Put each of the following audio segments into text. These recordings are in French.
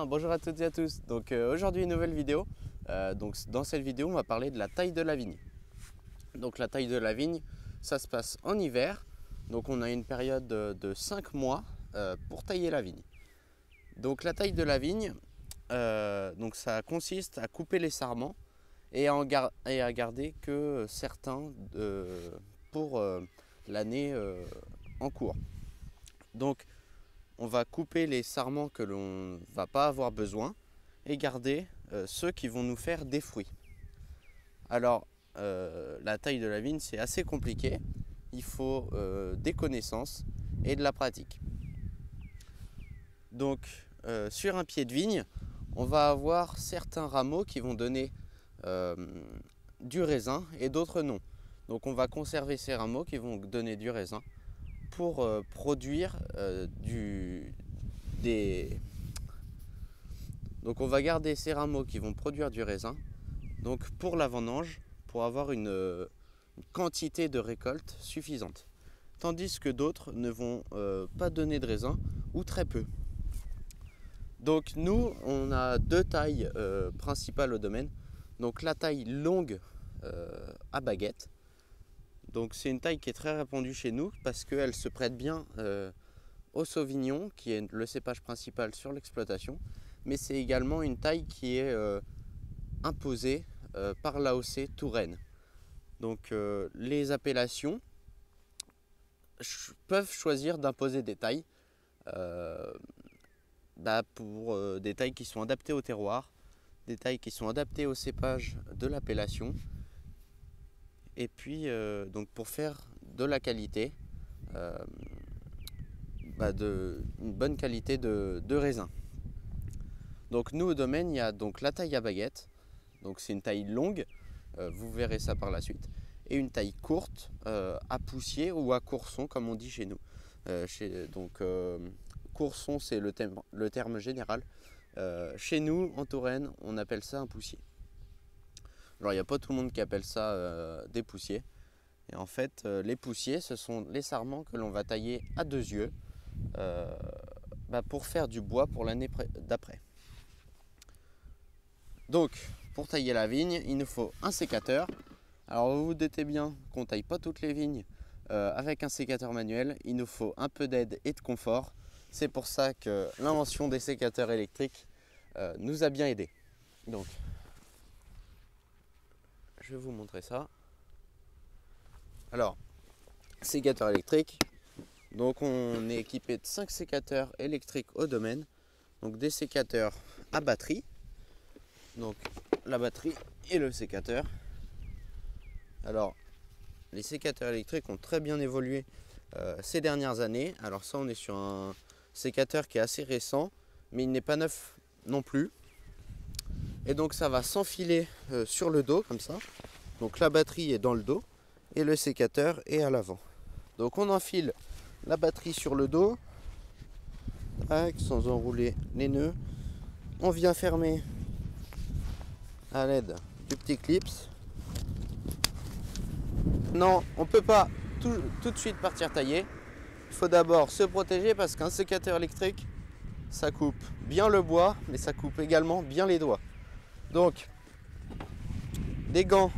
Bonjour à toutes et à tous. Donc aujourd'hui une nouvelle vidéo. Dans cette vidéo on va parler de la taille de la vigne. Donc la taille de la vigne, ça se passe en hiver. Donc on a une période de 5 mois pour tailler la vigne. Donc la taille de la vigne, donc ça consiste à couper les sarments et à garder que certains pour l'année en cours. Donc on va couper les sarments que l'on ne va pas avoir besoin et garder ceux qui vont nous faire des fruits. Alors la taille de la vigne, c'est assez compliqué. Il faut des connaissances et de la pratique. Donc sur un pied de vigne, on va avoir certains rameaux qui vont donner du raisin et d'autres non. Donc on va conserver ces rameaux qui vont donner du raisin pour produire Donc on va garder ces rameaux qui vont produire du raisin donc pour la vendange, pour avoir une quantité de récolte suffisante. Tandis que d'autres ne vont pas donner de raisin ou très peu. Donc nous, on a deux tailles principales au domaine. Donc la taille longue à baguette. Donc c'est une taille qui est très répandue chez nous parce qu'elle se prête bien au Sauvignon, qui est le cépage principal sur l'exploitation. Mais c'est également une taille qui est imposée par l'AOC Touraine. Donc les appellations peuvent choisir d'imposer des tailles pour des tailles qui sont adaptées au terroir, des tailles qui sont adaptées au cépage de l'appellation. Et puis donc pour faire de la qualité, une bonne qualité de raisin. Donc nous au domaine, il y a donc la taille à baguette, donc c'est une taille longue, vous verrez ça par la suite, et une taille courte à poussier ou à courson comme on dit chez nous. Courson c'est le terme général. Chez nous en Touraine on appelle ça un poussier. Alors il n'y a pas tout le monde qui appelle ça des poussiers. Et en fait les poussiers, ce sont les sarments que l'on va tailler à deux yeux pour faire du bois pour l'année d'après. Donc pour tailler la vigne, il nous faut un sécateur. Alors vous vous doutez bien qu'on ne taille pas toutes les vignes avec un sécateur manuel. Il nous faut un peu d'aide et de confort. C'est pour ça que l'invention des sécateurs électriques nous a bien aidés. Donc je vais vous montrer ça. Alors, sécateur électrique. Donc on est équipé de 5 sécateurs électriques au domaine. Donc des sécateurs à batterie. Donc la batterie et le sécateur. Alors les sécateurs électriques ont très bien évolué ces dernières années. Alors ça, on est sur un sécateur qui est assez récent, mais il n'est pas neuf non plus. Et donc ça va s'enfiler sur le dos comme ça. Donc la batterie est dans le dos et le sécateur est à l'avant. Donc on enfile la batterie sur le dos, sans enrouler les nœuds. On vient fermer à l'aide du petit clips. Non, on ne peut pas tout de suite partir tailler. Il faut d'abord se protéger parce qu'un sécateur électrique, ça coupe bien le bois, mais ça coupe également bien les doigts. Donc, des gants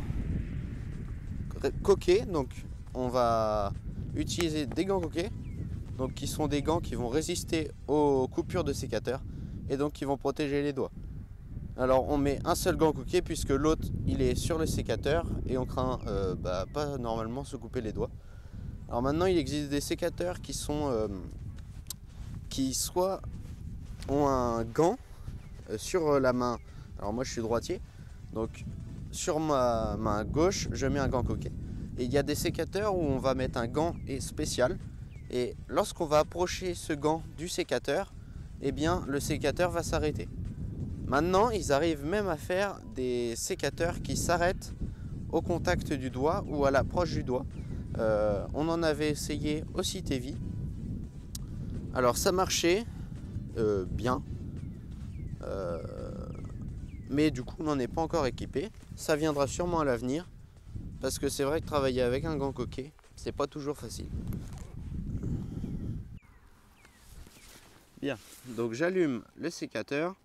coquets. Donc, on va utiliser des gants coquets, donc qui sont des gants qui vont résister aux coupures de sécateur et donc qui vont protéger les doigts. Alors on met un seul gant coquet puisque l'autre il est sur le sécateur et on craint pas normalement se couper les doigts. Alors maintenant il existe des sécateurs qui soit ont un gant sur la main. Alors moi je suis droitier, donc sur ma main gauche je mets un gant coquet. Et il y a des sécateurs où on va mettre un gant spécial et lorsqu'on va approcher ce gant du sécateur, eh bien le sécateur va s'arrêter. Maintenant, ils arrivent même à faire des sécateurs qui s'arrêtent au contact du doigt ou à l'approche du doigt. On en avait essayé au Citévi. Alors ça marchait bien, mais du coup on n'en est pas encore équipé. Ça viendra sûrement à l'avenir, parce que c'est vrai que travailler avec un gant coquet, c'est pas toujours facile. Bien, donc j'allume le sécateur.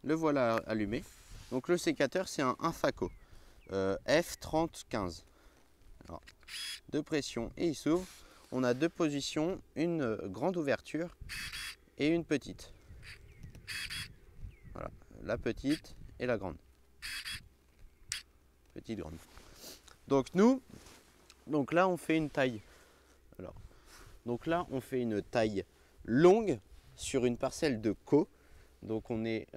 le voilà allumé. Donc le sécateur, c'est un Faco F3015. Alors, de pression et il s'ouvre. On a deux positions, une grande ouverture et une petite. Voilà, la petite et la grande. Petite, grande. Donc donc là on fait une taille. Donc là on fait une taille longue sur une parcelle de Caux. Donc on est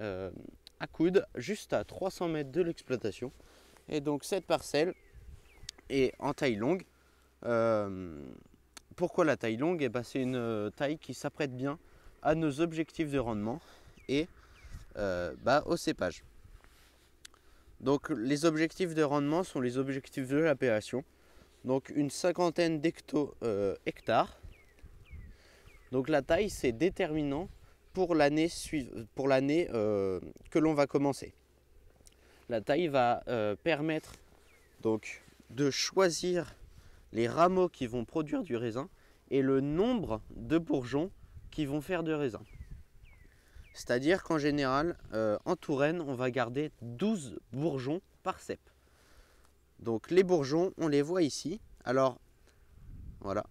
à coude, juste à 300 mètres de l'exploitation. Et donc cette parcelle est en taille longue. Pourquoi la taille longue? C'est une taille qui s'apprête bien à nos objectifs de rendement et au cépage. Donc les objectifs de rendement sont les objectifs de l'appellation. Donc une cinquantaine d'hectares. Donc la taille, c'est déterminant pour l'année que l'on va commencer. La taille va permettre donc de choisir les rameaux qui vont produire du raisin et le nombre de bourgeons qui vont faire du raisin. C'est-à-dire qu'en général, en Touraine, on va garder 12 bourgeons par cep. Donc les bourgeons, on les voit ici. Alors, voilà,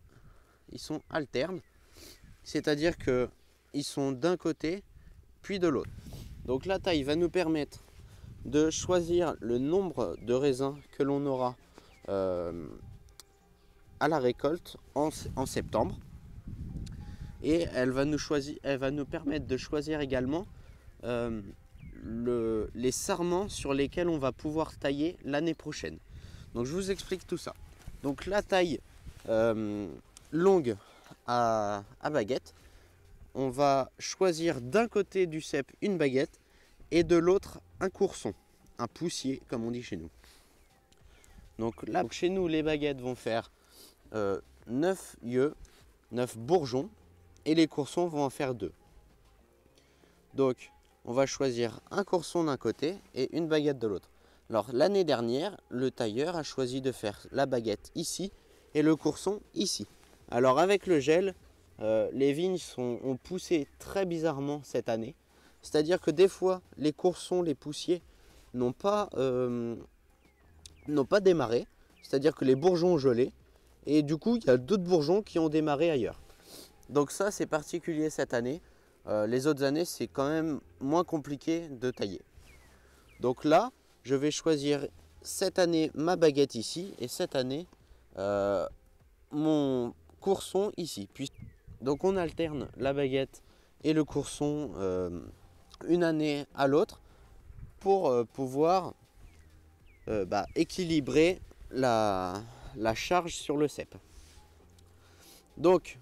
ils sont alternes. C'est-à-dire qu'ils sont d'un côté, puis de l'autre. Donc la taille va nous permettre de choisir le nombre de raisins que l'on aura à la récolte en septembre. Et elle va nous permettre de choisir également les sarments sur lesquels on va pouvoir tailler l'année prochaine. Donc je vous explique tout ça. Donc la taille longue à baguette, on va choisir d'un côté du cep une baguette et de l'autre un courson, un poussier comme on dit chez nous. Donc là, chez nous, les baguettes vont faire 9 yeux, 9 bourgeons, et les coursons vont en faire 2. Donc on va choisir un courson d'un côté et une baguette de l'autre. Alors l'année dernière, le tailleur a choisi de faire la baguette ici et le courson ici. Alors avec le gel, les vignes ont poussé très bizarrement cette année. C'est-à-dire que des fois, les coursons, les poussiers n'ont pas démarré. C'est-à-dire que les bourgeons ont gelé. Et du coup, il y a d'autres bourgeons qui ont démarré ailleurs. Donc ça, c'est particulier cette année. Les autres années, c'est quand même moins compliqué de tailler. Donc là, je vais choisir cette année ma baguette ici et cette année mon courson ici. Donc on alterne la baguette et le courson une année à l'autre pour pouvoir équilibrer la charge sur le cep. Donc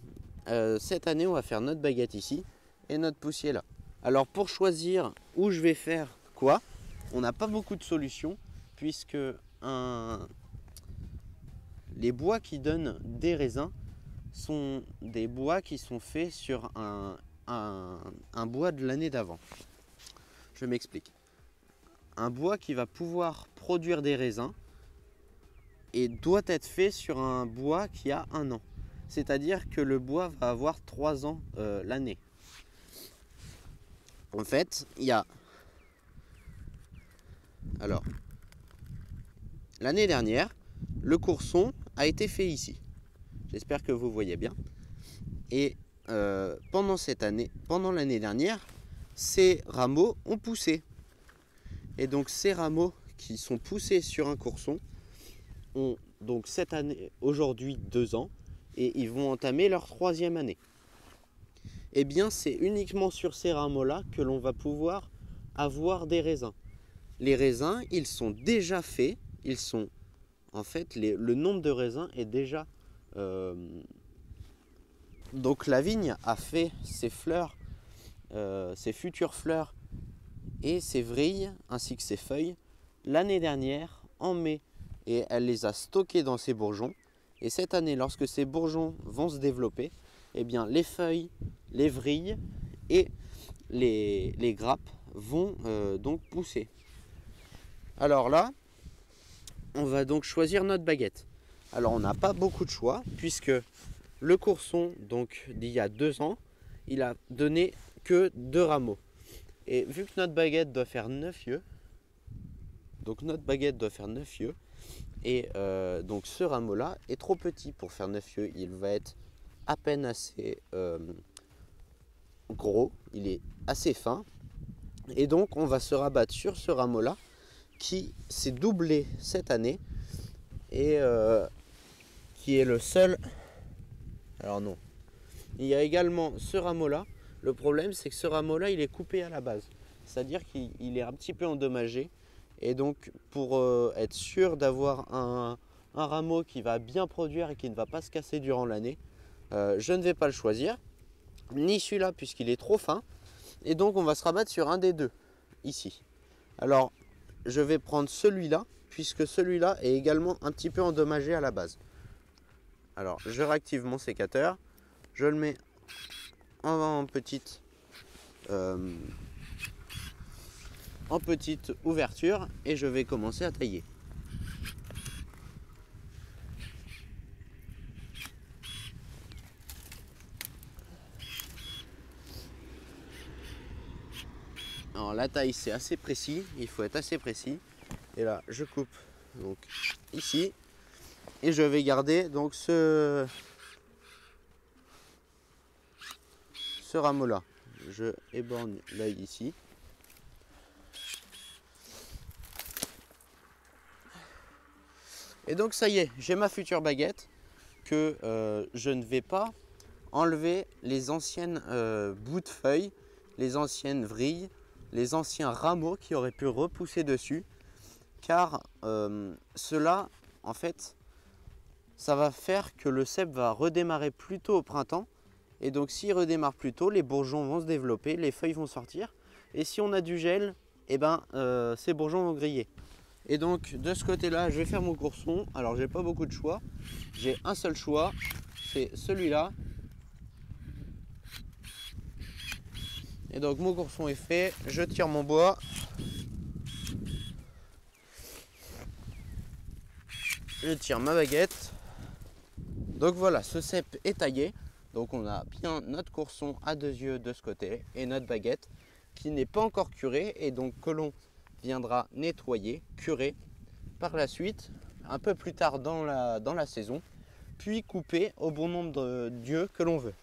cette année on va faire notre baguette ici et notre poussier là. Alors pour choisir où je vais faire quoi, on n'a pas beaucoup de solutions puisque les bois qui donnent des raisins sont des bois qui sont faits sur un bois de l'année d'avant. Je m'explique. Un bois qui va pouvoir produire des raisins et doit être fait sur un bois qui a 1 an. C'est-à-dire que le bois va avoir 3 ans l'année. En fait, il y a... Alors, l'année dernière, le courson a été fait ici. J'espère que vous voyez bien. Et pendant l'année dernière, ces rameaux ont poussé. Et donc ces rameaux qui sont poussés sur un courson ont donc cette année, aujourd'hui 2 ans, et ils vont entamer leur 3e année. Et bien c'est uniquement sur ces rameaux-là que l'on va pouvoir avoir des raisins. Les raisins, ils sont déjà faits, ils sont en fait le nombre de raisins est déjà donc la vigne a fait ses fleurs, ses futures fleurs et ses vrilles ainsi que ses feuilles l'année dernière en mai, et elle les a stockées dans ses bourgeons. Et cette année, lorsque ces bourgeons vont se développer, eh bien les feuilles, les vrilles et les grappes vont donc pousser. Alors là, on va donc choisir notre baguette. Alors on n'a pas beaucoup de choix puisque le courson donc d'il y a 2 ans, il a donné que 2 rameaux. Et vu que notre baguette doit faire 9 yeux, donc notre baguette doit faire 9 yeux, et donc ce rameau-là est trop petit pour faire 9 yeux. Il va être à peine assez gros, il est assez fin. Et donc on va se rabattre sur ce rameau-là qui s'est doublé cette année et qui est le seul. Alors non, il y a également ce rameau-là. Le problème c'est que ce rameau-là il est coupé à la base, c'est-à-dire qu'il est un petit peu endommagé. Et donc pour être sûr d'avoir un rameau qui va bien produire et qui ne va pas se casser durant l'année, je ne vais pas le choisir, ni celui-là puisqu'il est trop fin. Et donc on va se rabattre sur un des deux, ici. Alors je vais prendre celui-là, puisque celui-là est également un petit peu endommagé à la base. Alors je réactive mon sécateur, je le mets en petite ouverture et je vais commencer à tailler. Alors la taille c'est assez précis, il faut être assez précis. Et là je coupe donc ici et je vais garder donc ce rameau là. Je éborgne l'œil ici. Et donc ça y est, j'ai ma future baguette que je ne vais pas enlever les anciennes bouts de feuilles, les anciennes vrilles, les anciens rameaux qui auraient pu repousser dessus, car cela, en fait, ça va faire que le cep va redémarrer plus tôt au printemps. Et donc s'il redémarre plus tôt, les bourgeons vont se développer, les feuilles vont sortir. Et si on a du gel, eh ben, ces bourgeons vont griller. Et donc de ce côté-là, je vais faire mon courson. Alors j'ai pas beaucoup de choix. J'ai un seul choix, c'est celui-là. Et donc mon courson est fait, je tire mon bois. Je tire ma baguette. Donc voilà, ce cep est taillé. Donc on a bien notre courson à 2 yeux de ce côté et notre baguette qui n'est pas encore curée et donc que l'on viendra nettoyer, curer par la suite, un peu plus tard dans la saison, puis couper au bon nombre d'yeux que l'on veut.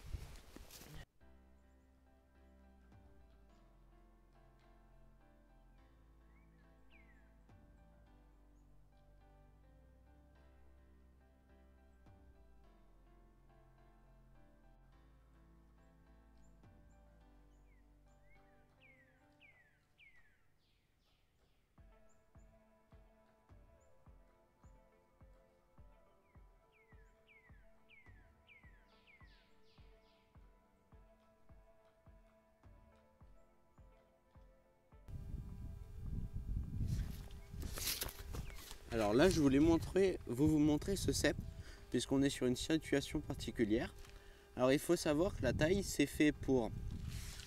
Alors là, je voulais vous montrer ce cep, puisqu'on est sur une situation particulière. Alors il faut savoir que la taille, c'est fait pour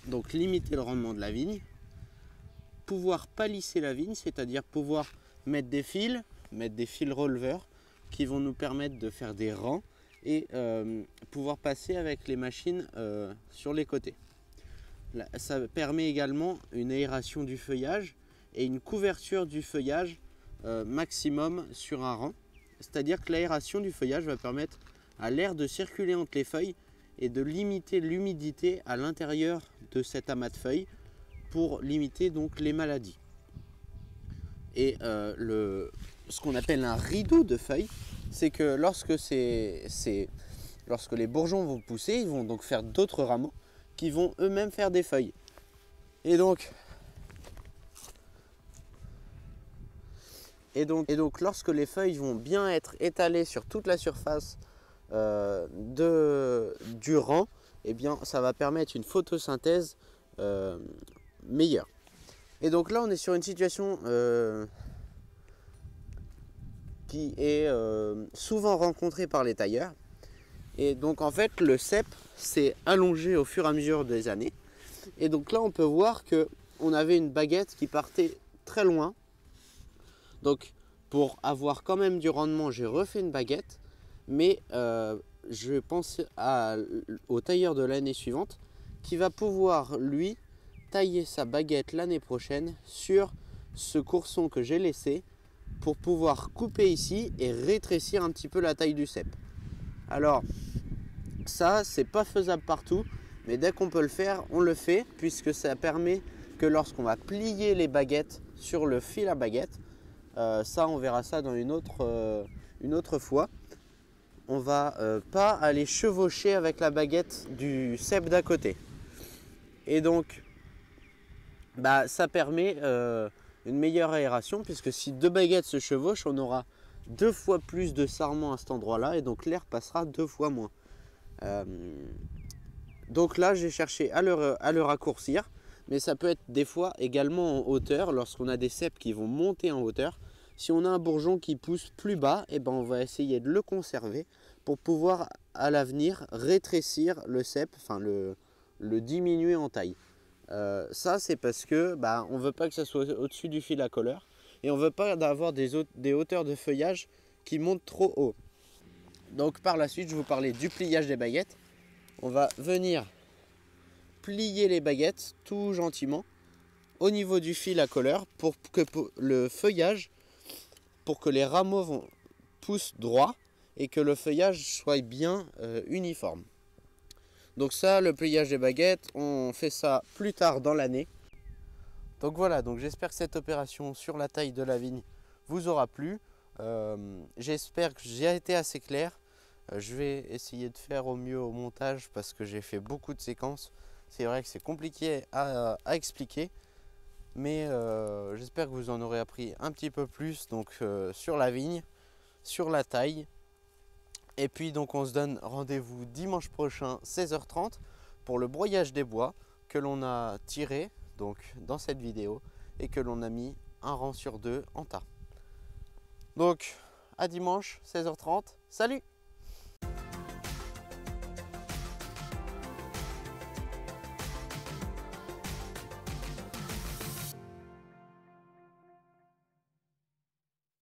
donc limiter le rendement de la vigne, pouvoir palisser la vigne, c'est-à-dire pouvoir mettre des fils releveurs qui vont nous permettre de faire des rangs et pouvoir passer avec les machines sur les côtés. Là, ça permet également une aération du feuillage et une couverture du feuillage maximum sur un rang. C'est-à-dire que l'aération du feuillage va permettre à l'air de circuler entre les feuilles et de limiter l'humidité à l'intérieur de cet amas de feuilles pour limiter donc les maladies. Et ce qu'on appelle un rideau de feuilles, c'est que lorsque les bourgeons vont pousser, ils vont donc faire d'autres rameaux qui vont eux-mêmes faire des feuilles. Et donc lorsque les feuilles vont bien être étalées sur toute la surface du rang, eh bien, ça va permettre une photosynthèse meilleure. Et donc là, on est sur une situation qui est souvent rencontrée par les tailleurs. Et donc en fait, le cep s'est allongé au fur et à mesure des années. Et donc là, on peut voir qu'on avait une baguette qui partait très loin. Donc pour avoir quand même du rendement, j'ai refait une baguette, mais je pense au tailleur de l'année suivante qui va pouvoir lui tailler sa baguette l'année prochaine sur ce courson que j'ai laissé pour pouvoir couper ici et rétrécir un petit peu la taille du cep. Alors ça, c'est pas faisable partout, mais dès qu'on peut le faire, on le fait, puisque ça permet que lorsqu'on va plier les baguettes sur le fil à baguette, ça on verra ça dans une autre fois, on va pas aller chevaucher avec la baguette du cep d'à côté. Et donc ça permet une meilleure aération, puisque si deux baguettes se chevauchent, on aura 2 fois plus de sarment à cet endroit-là, et donc l'air passera 2 fois moins. Donc là, j'ai cherché à le raccourcir, mais ça peut être des fois également en hauteur, lorsqu'on a des ceps qui vont monter en hauteur. Si on a un bourgeon qui pousse plus bas, on va essayer de le conserver pour pouvoir à l'avenir rétrécir le cep, enfin le diminuer en taille. Ça, c'est parce que on ne veut pas que ça soit au-dessus du fil à colleur, et on ne veut pas avoir des hauteurs de feuillage qui montent trop haut. Donc par la suite, je vais vous parler du pliage des baguettes. On va venir plier les baguettes tout gentiment au niveau du fil à colleur pour que le feuillage, pour que les rameaux poussent droit et que le feuillage soit bien uniforme. Donc ça, le pliage des baguettes, on fait ça plus tard dans l'année. Donc voilà, donc j'espère que cette opération sur la taille de la vigne vous aura plu. J'espère que j'ai été assez clair. Je vais essayer de faire au mieux au montage parce que j'ai fait beaucoup de séquences. C'est vrai que c'est compliqué à expliquer, mais j'espère que vous en aurez appris un petit peu plus donc, sur la vigne, sur la taille. Et puis donc on se donne rendez-vous dimanche prochain 16h30 pour le broyage des bois que l'on a tiré donc, dans cette vidéo et que l'on a mis un rang sur 2 en tas. Donc à dimanche 16h30, salut!